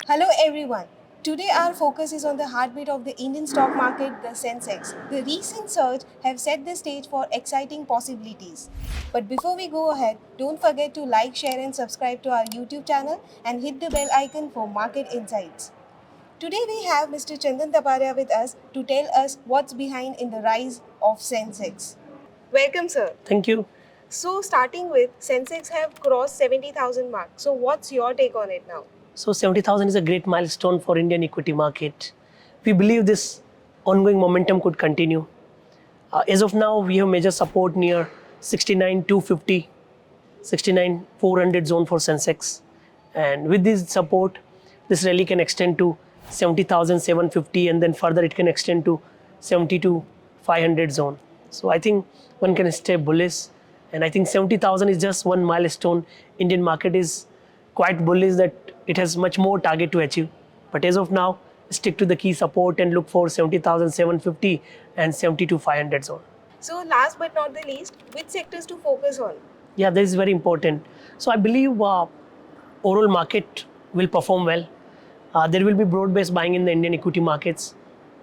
Hello everyone. Today our focus is on the heartbeat of the Indian stock market, the Sensex. The recent surge have set the stage for exciting possibilities. But before we go ahead, don't forget to like, share and subscribe to our YouTube channel and hit the bell icon for market insights. Today we have Mr. Chandan Taparia with us to tell us what's behind in the rise of Sensex. Welcome sir. Thank you. So starting with, Sensex have crossed 70,000 mark. So what's your take on it now? So 70,000 is a great milestone for Indian equity market. We believe this ongoing momentum could continue. As of now, we have major support near 69,250, 69,400 zone for Sensex. And with this support, this rally can extend to 70,750 and then further it can extend to 72,500 zone. So I think one can stay bullish. And I think 70,000 is just one milestone. Indian market is quite bullish that it has much more target to achieve. But as of now, stick to the key support and look for 70,750 and 72,500 zone. So last but not the least, which sectors to focus on? Yeah, this is very important. So I believe overall market will perform well. There will be broad-based buying in the Indian equity markets.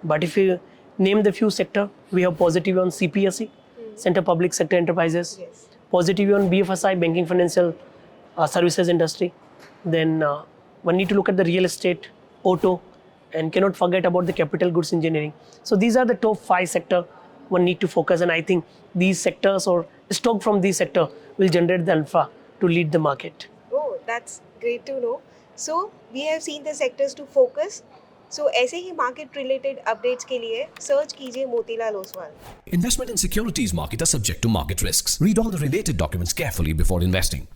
But if you name the few sector, we have positive on CPSE, Center Public Sector Enterprises, Yes. positive on BFSI, Banking Financial Services Industry. Then one need to look at the real estate, auto, and cannot forget about the capital goods engineering. So these are the top 5 sector one need to focus, and I think these sectors or stock from these sector will generate the alpha to lead the market. Oh, that's great to know. So we have seen the sectors to focus. So ऐसे ही market related updates के लिए search कीजिए Motilal Oswal. Investment in securities market are subject to market risks. Read all the related documents carefully before investing.